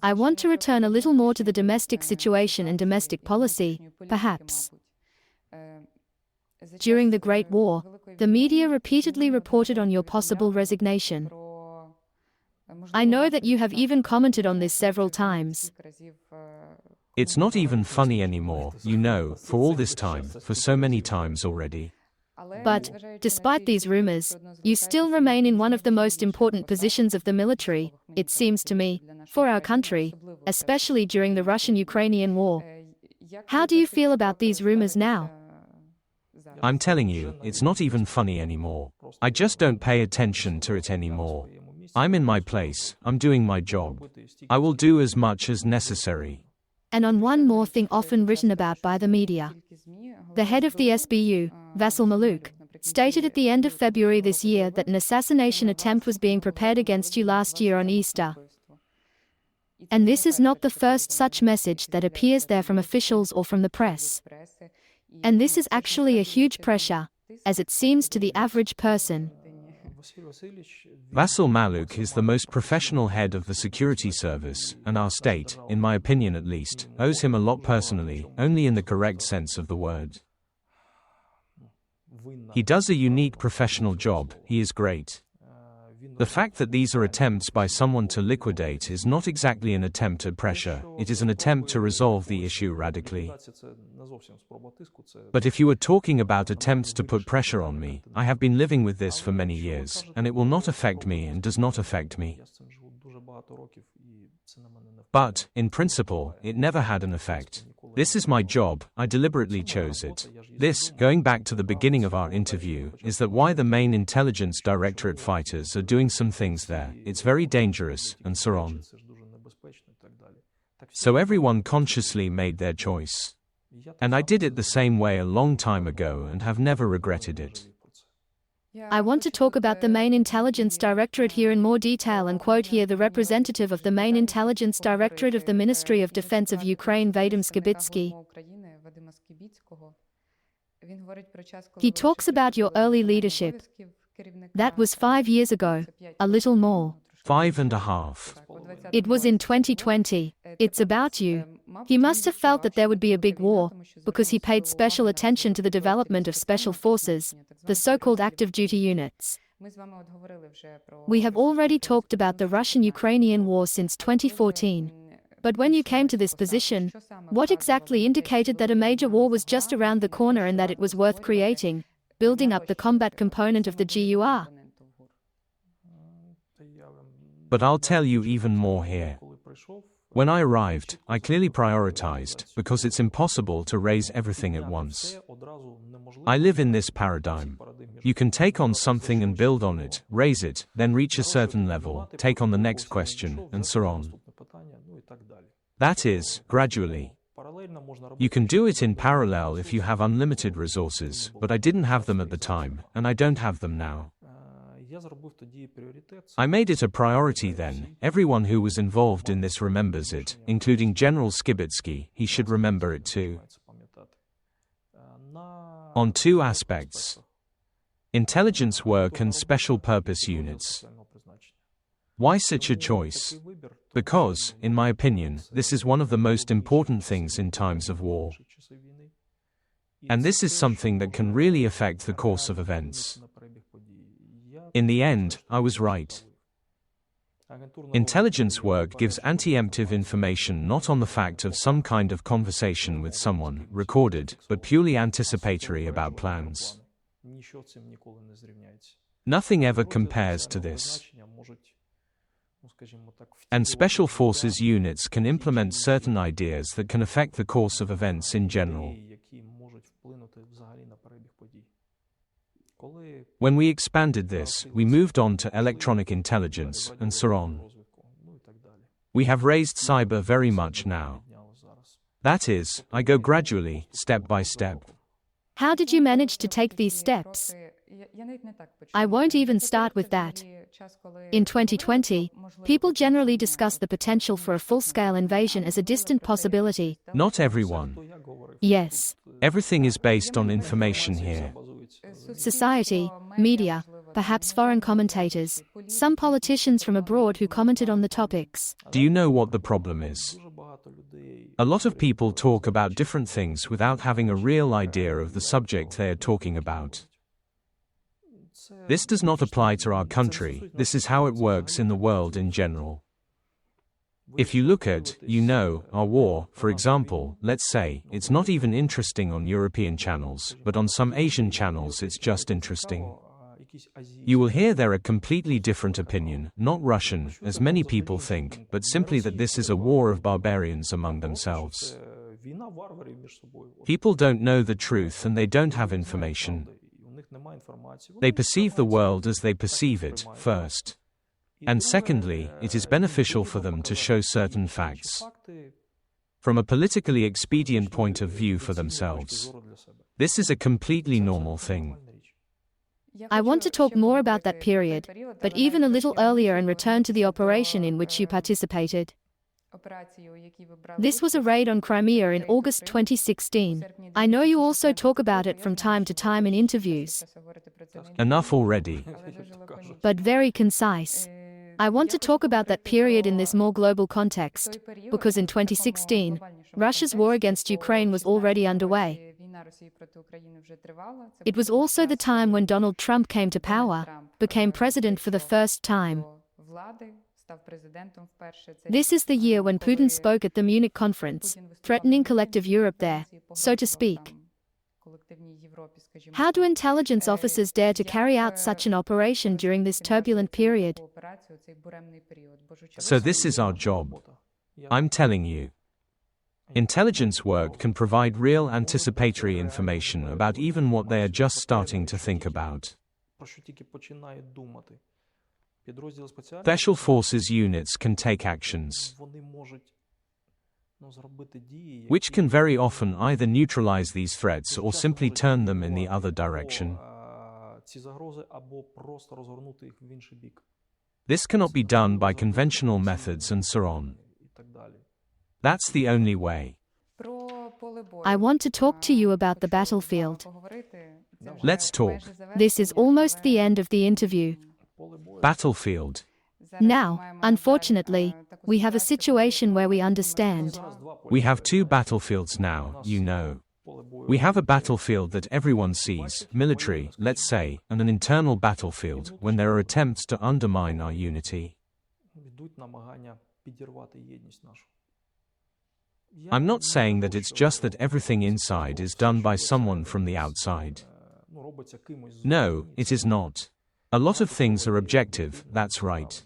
I want to return a little more to the domestic situation and domestic policy, perhaps. During the Great War, the media repeatedly reported on your possible resignation. I know that you have even commented on this several times. It's not even funny anymore, you know, for all this time, for so many times already. But, despite these rumors, you still remain in one of the most important positions of the military, it seems to me, for our country, especially during the Russian-Ukrainian war. How do you feel about these rumors now? I'm telling you, it's not even funny anymore. I just don't pay attention to it anymore. I'm in my place, I'm doing my job. I will do as much as necessary. And on one more thing often written about by the media. The head of the SBU, Vasyl Maluk, stated at the end of February this year that an assassination attempt was being prepared against you last year on Easter. And this is not the first such message that appears there from officials or from the press. And this is actually a huge pressure, as it seems to the average person. Vasyl Maluk is the most professional head of the security service, and our state, in my opinion at least, owes him a lot personally, only in the correct sense of the word. He does a unique professional job, he is great. The fact that these are attempts by someone to liquidate is not exactly an attempt at pressure, it is an attempt to resolve the issue radically. But if you are talking about attempts to put pressure on me, I have been living with this for many years, and it will not affect me and does not affect me. But, in principle, it never had an effect. This is my job, I deliberately chose it. This, going back to the beginning of our interview, is that why the main intelligence directorate fighters are doing some things there, it's very dangerous, and so on. So everyone consciously made their choice. And I did it the same way a long time ago and have never regretted it. I want to talk about the main intelligence directorate here in more detail and quote here the representative of the main intelligence directorate of the Ministry of Defense of Ukraine, Vadim Skibitsky. He talks about your early leadership. That was 5 years ago, a little more. 5.5. It was in 2020. It's about you. He must have felt that there would be a big war, because he paid special attention to the development of special forces, the so-called active duty units. We have already talked about the Russian-Ukrainian war since 2014. But when you came to this position, what exactly indicated that a major war was just around the corner and that it was worth creating, building up the combat component of the GUR? But I'll tell you even more here. When I arrived, I clearly prioritized, because it's impossible to raise everything at once. I live in this paradigm. You can take on something and build on it, raise it, then reach a certain level, take on the next question, and so on. That is, gradually. You can do it in parallel if you have unlimited resources, but I didn't have them at the time, and I don't have them now. I made it a priority then. Everyone who was involved in this remembers it, including General Skibitsky. He should remember it too. On two aspects: intelligence work and special purpose units. Why such a choice? Because, in my opinion, this is one of the most important things in times of war. And this is something that can really affect the course of events. In the end, I was right. Intelligence work gives anti-emptive information not on the fact of some kind of conversation with someone, recorded, but purely anticipatory about plans. Nothing ever compares to this. And special forces units can implement certain ideas that can affect the course of events in general. When we expanded this, we moved on to electronic intelligence, and so on. We have raised cyber very much now. That is, I go gradually, step by step. How did you manage to take these steps? I won't even start with that. In 2020, people generally discuss the potential for a full-scale invasion as a distant possibility. Not everyone. Yes. Everything is based on information here. Society, media, perhaps foreign commentators, some politicians from abroad who commented on the topics. Do you know what the problem is? A lot of people talk about different things without having a real idea of the subject they are talking about. This does not apply to our country, this is how it works in the world in general. If you look at, our war, for example, let's say, it's not even interesting on European channels, but on some Asian channels it's just interesting. You will hear there a completely different opinion, not Russian, as many people think, but simply that this is a war of barbarians among themselves. People don't know the truth and they don't have information. They perceive the world as they perceive it, first. And secondly, it is beneficial for them to show certain facts from a politically expedient point of view for themselves. This is a completely normal thing. I want to talk more about that period, but even a little earlier and return to the operation in which you participated. This was a raid on Crimea in August 2016. I know you also talk about it from time to time in interviews. Enough already. But very concise. I want to talk about that period in this more global context, because in 2016, Russia's war against Ukraine was already underway. It was also the time when Donald Trump came to power, became president for the first time. This is the year when Putin spoke at the Munich conference, threatening collective Europe there, so to speak. How do intelligence officers dare to carry out such an operation during this turbulent period? So this is our job. I'm telling you. Intelligence work can provide real anticipatory information about even what they are just starting to think about. Special forces units can take actions, which can very often either neutralize these threats or simply turn them in the other direction. This cannot be done by conventional methods and so on. That's the only way. I want to talk to you about the battlefield. Let's talk. This is almost the end of the interview. Battlefield. Now, unfortunately, we have a situation where we understand. We have two battlefields now, you know. We have a battlefield that everyone sees, military, let's say, and an internal battlefield, when there are attempts to undermine our unity. I'm not saying that it's just that everything inside is done by someone from the outside. No, it is not. A lot of things are objective, that's right.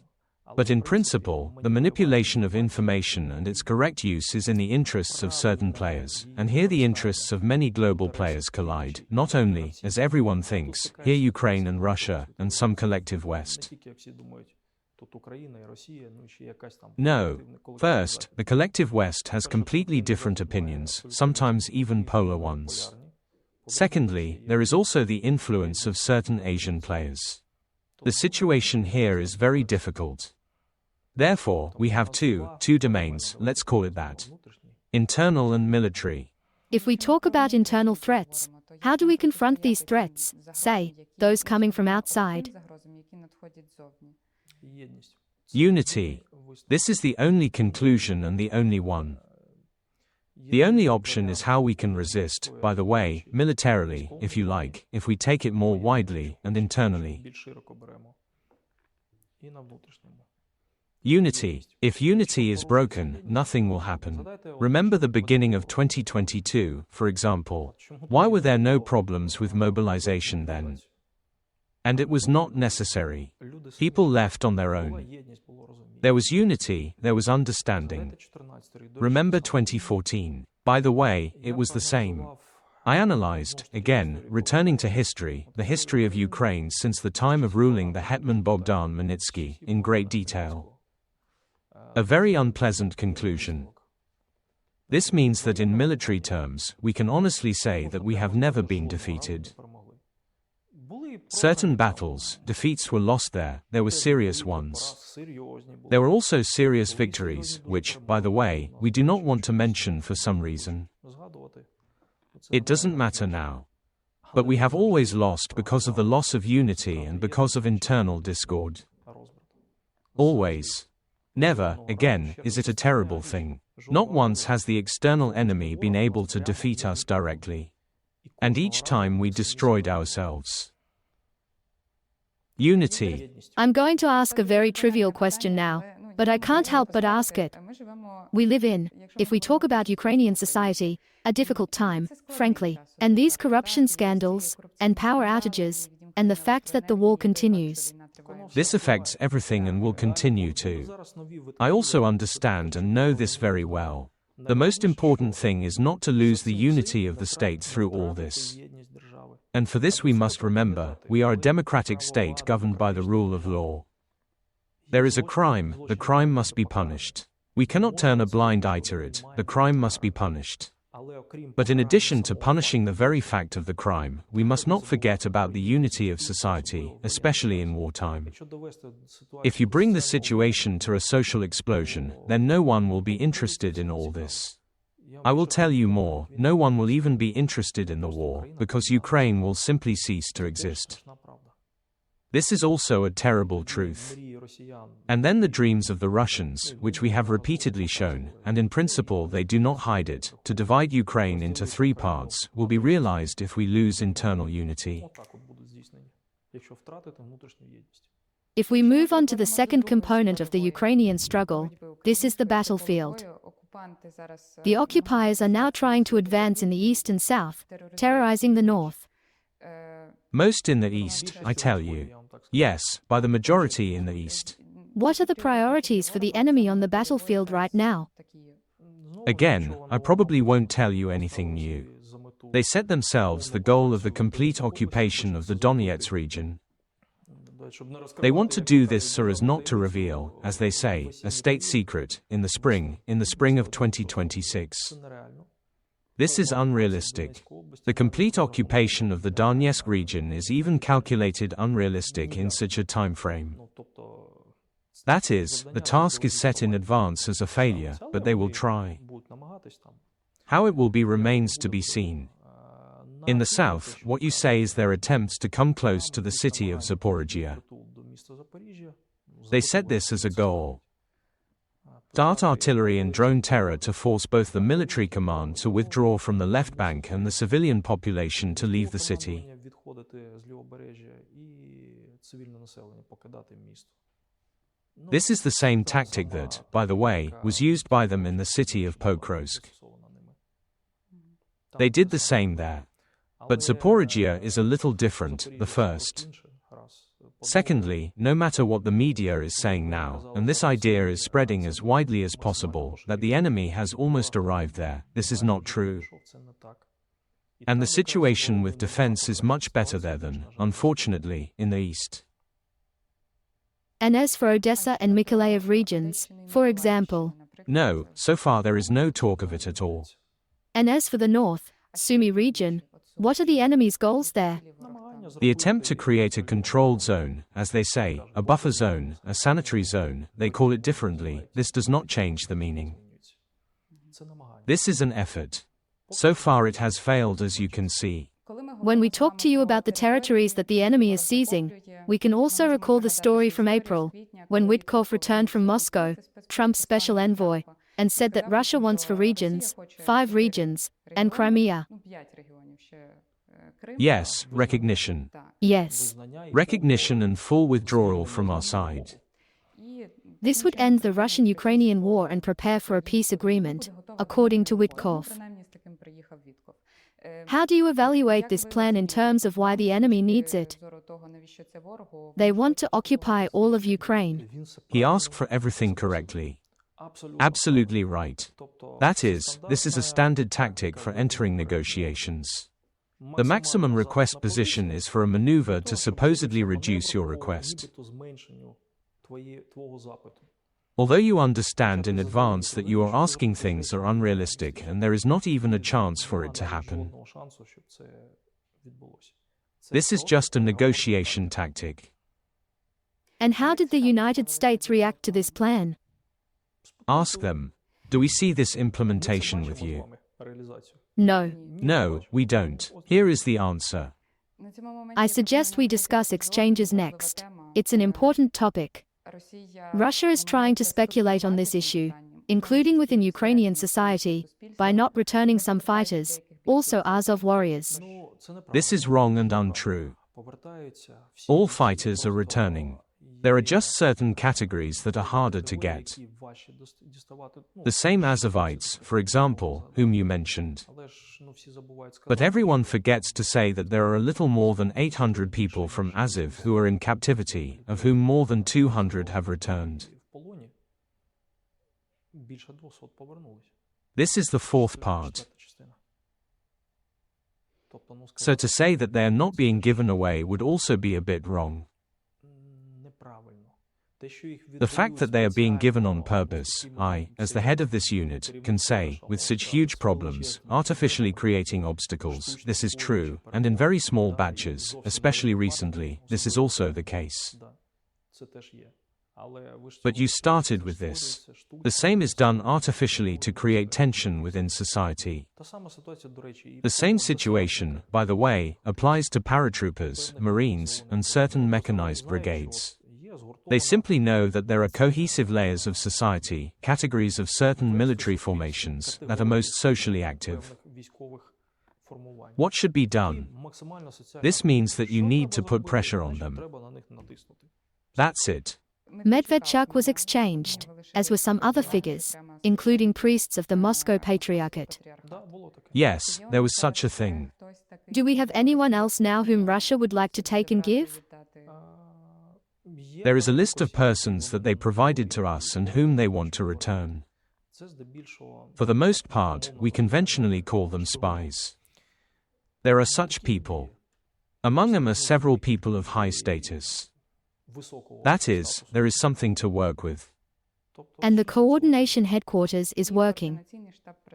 But in principle, the manipulation of information and its correct use is in the interests of certain players, and here the interests of many global players collide, not only, as everyone thinks, here Ukraine and Russia, and some collective West. No. First, the collective West has completely different opinions, sometimes even polar ones. Secondly, there is also the influence of certain Asian players. The situation here is very difficult. Therefore, we have two domains, let's call it that. Internal and military. If we talk about internal threats, how do we confront these threats, say, those coming from outside? Unity. This is the only conclusion and the only one. The only option is how we can resist, by the way, militarily, if you like, if we take it more widely and internally. Unity. If unity is broken, nothing will happen. Remember the beginning of 2022, for example. Why were there no problems with mobilization then? And it was not necessary. People left on their own. There was unity, there was understanding. Remember 2014. By the way, it was the same. I analyzed, again, returning to history, the history of Ukraine since the time of ruling the Hetman Bogdan Khmelnytsky, in great detail. A very unpleasant conclusion. This means that in military terms, we can honestly say that we have never been defeated. Certain battles, defeats were lost there were serious ones. There were also serious victories, which, by the way, we do not want to mention for some reason. It doesn't matter now. But we have always lost because of the loss of unity and because of internal discord. Always. Never, again, is it a terrible thing. Not once has the external enemy been able to defeat us directly. And each time we destroyed ourselves. Unity. I'm going to ask a very trivial question now, but I can't help but ask it. We live in, if we talk about Ukrainian society, a difficult time, frankly, and these corruption scandals, and power outages, and the fact that the war continues. This affects everything and will continue to. I also understand and know this very well. The most important thing is not to lose the unity of the state through all this. And for this we must remember, we are a democratic state governed by the rule of law. There is a crime, the crime must be punished. We cannot turn a blind eye to it, the crime must be punished. But in addition to punishing the very fact of the crime, we must not forget about the unity of society, especially in wartime. If you bring the situation to a social explosion, then no one will be interested in all this. I will tell you more, no one will even be interested in the war, because Ukraine will simply cease to exist. This is also a terrible truth. And then the dreams of the Russians, which we have repeatedly shown, and in principle they do not hide it, to divide Ukraine into 3 parts, will be realized if we lose internal unity. If we move on to the second component of the Ukrainian struggle, this is the battlefield. The occupiers are now trying to advance in the east and south, terrorizing the north. Most in the east, I tell you. Yes, by the majority in the east. What are the priorities for the enemy on the battlefield right now? Again, I probably won't tell you anything new. They set themselves the goal of the complete occupation of the Donetsk region. They want to do this so as not to reveal, as they say, a state secret, in the spring of 2026. This is unrealistic. The complete occupation of the Donetsk region is even calculated unrealistic in such a time frame. That is, the task is set in advance as a failure, but they will try. How it will be remains to be seen. In the south, what you say is their attempts to come close to the city of Zaporizhia. They set this as a goal. Dart artillery and drone terror to force both the military command to withdraw from the left bank and the civilian population to leave the city. This is the same tactic that, by the way, was used by them in the city of Pokrovsk. They did the same there. But Zaporizhia is a little different, the first. Secondly, no matter what the media is saying now, and this idea is spreading as widely as possible, that the enemy has almost arrived there, this is not true. And the situation with defense is much better there than, unfortunately, in the east. And as for Odessa and Mykolaiv regions, for example? No, so far there is no talk of it at all. And as for the north, Sumy region, what are the enemy's goals there? The attempt to create a controlled zone, as they say, a buffer zone, a sanitary zone, they call it differently, this does not change the meaning. This is an effort. So far it has failed, as you can see. When we talk to you about the territories that the enemy is seizing, we can also recall the story from April, when Witkoff returned from Moscow, Trump's special envoy, and said that Russia wants 4 regions, 5 regions, and Crimea. Yes, recognition. Yes. Recognition and full withdrawal from our side. This would end the Russian-Ukrainian war and prepare for a peace agreement, according to Witkoff. How do you evaluate this plan in terms of why the enemy needs it? They want to occupy all of Ukraine. He asked for everything correctly. Absolutely right. That is, this is a standard tactic for entering negotiations. The maximum request position is for a maneuver to supposedly reduce your request. Although you understand in advance that you are asking things are unrealistic and there is not even a chance for it to happen. This is just a negotiation tactic. And how did the United States react to this plan? Ask them. Do we see this implementation with you? No. No, we don't. Here is the answer. I suggest we discuss exchanges next. It's an important topic. Russia is trying to speculate on this issue, including within Ukrainian society, by not returning some fighters, also Azov warriors. This is wrong and untrue. All fighters are returning. There are just certain categories that are harder to get. The same Azovites, for example, whom you mentioned. But everyone forgets to say that there are a little more than 800 people from Azov who are in captivity, of whom more than 200 have returned. This is the fourth part. So to say that they are not being given away would also be a bit wrong. The fact that they are being given on purpose, I, as the head of this unit, can say, with such huge problems, artificially creating obstacles, this is true, and in very small batches, especially recently, this is also the case. But you started with this. The same is done artificially to create tension within society. The same situation, by the way, applies to paratroopers, Marines, and certain mechanized brigades. They simply know that there are cohesive layers of society, categories of certain military formations, that are most socially active. What should be done? This means that you need to put pressure on them. That's it. Medvedchuk was exchanged, as were some other figures, including priests of the Moscow Patriarchate. Yes, there was such a thing. Do we have anyone else now whom Russia would like to take and give? There is a list of persons that they provided to us and whom they want to return. For the most part, we conventionally call them spies. There are such people. Among them are several people of high status. That is, there is something to work with. And the coordination headquarters is working.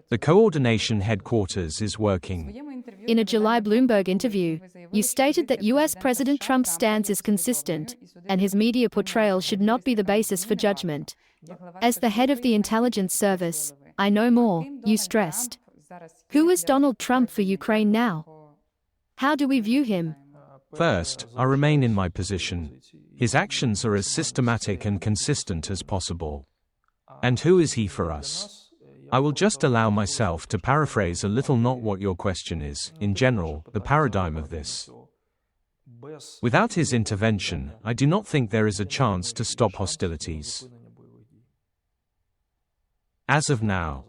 The coordination headquarters is working. In a July Bloomberg interview, you stated that US President Trump's stance is consistent, and his media portrayal should not be the basis for judgment. As the head of the intelligence service, I know more, you stressed. Who is Donald Trump for Ukraine now? How do we view him? First, I remain in my position. His actions are as systematic and consistent as possible. And who is he for us? I will just allow myself to paraphrase a little not what your question is, in general, the paradigm of this. Without his intervention, I do not think there is a chance to stop hostilities. As of now.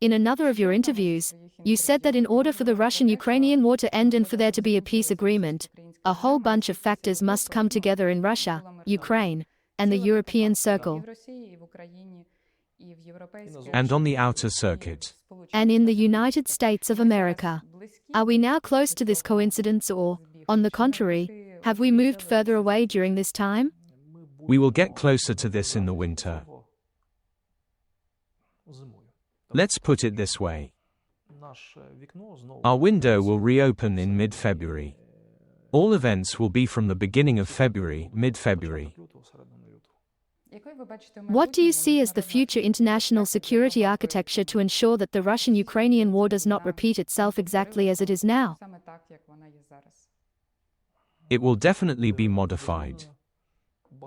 In another of your interviews, you said that in order for the Russian-Ukrainian war to end and for there to be a peace agreement, a whole bunch of factors must come together in Russia, Ukraine, and the European Circle. And on the outer circuit. And in the United States of America. Are we now close to this coincidence or, on the contrary, have we moved further away during this time? We will get closer to this in the winter. Let's put it this way. Our window will reopen in mid-February. All events will be from the beginning of February, mid-February. What do you see as the future international security architecture to ensure that the Russian-Ukrainian war does not repeat itself exactly as it is now? It will definitely be modified.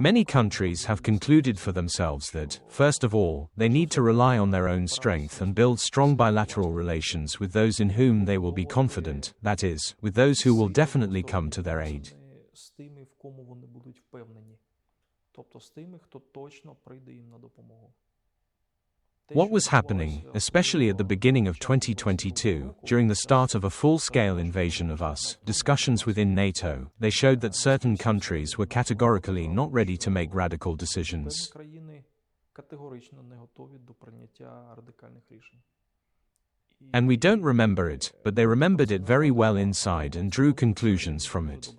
Many countries have concluded for themselves that, first of all, they need to rely on their own strength and build strong bilateral relations with those in whom they will be confident, that is, with those who will definitely come to their aid. What was happening, especially at the beginning of 2022, during the start of a full-scale invasion of us, discussions within NATO, they showed that certain countries were categorically not ready to make radical decisions. And we don't remember it, but they remembered it very well inside and drew conclusions from it.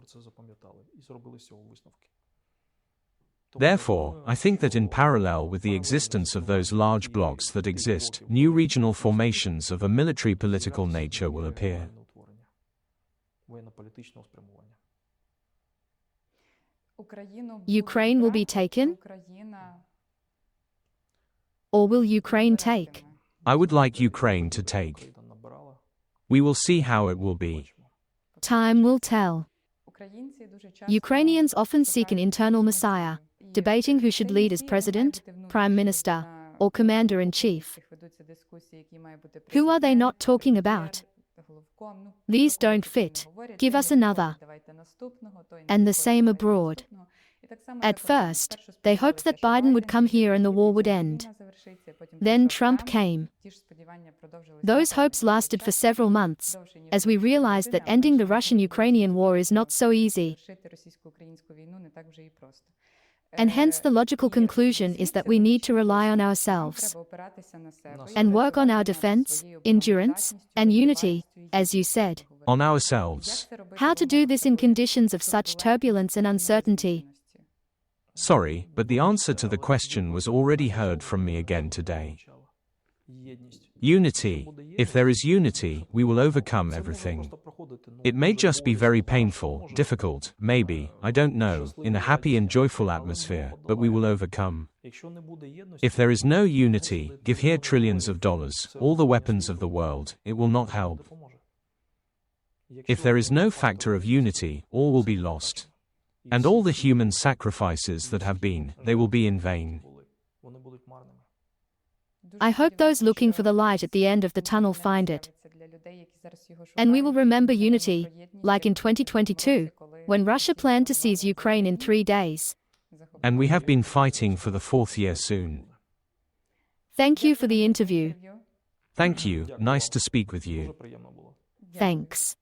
Therefore, I think that in parallel with the existence of those large blocs that exist, new regional formations of a military-political nature will appear. Ukraine will be taken? Or will Ukraine take? I would like Ukraine to take. We will see how it will be. Time will tell. Ukrainians often seek an internal messiah, debating who should lead as president, prime minister, or commander-in-chief. Who are they not talking about? These don't fit. Give us another. And the same abroad. At first, they hoped that Biden would come here and the war would end. Then Trump came. Those hopes lasted for several months, as we realized that ending the Russian-Ukrainian war is not so easy. And hence the logical conclusion is that we need to rely on ourselves and work on our defense, endurance, and unity, as you said. On ourselves. How to do this in conditions of such turbulence and uncertainty? Sorry, but the answer to the question was already heard from me again today. Unity. If there is unity, we will overcome everything. It may just be very painful, difficult, maybe, I don't know, in a happy and joyful atmosphere, but we will overcome. If there is no unity, give here trillions of dollars, all the weapons of the world, it will not help. If there is no factor of unity, all will be lost. And all the human sacrifices that have been, they will be in vain. I hope those looking for the light at the end of the tunnel find it. And we will remember unity, like in 2022, when Russia planned to seize Ukraine in 3 days. And we have been fighting for the 4th year soon. Thank you for the interview. Thank you, nice to speak with you. Thanks.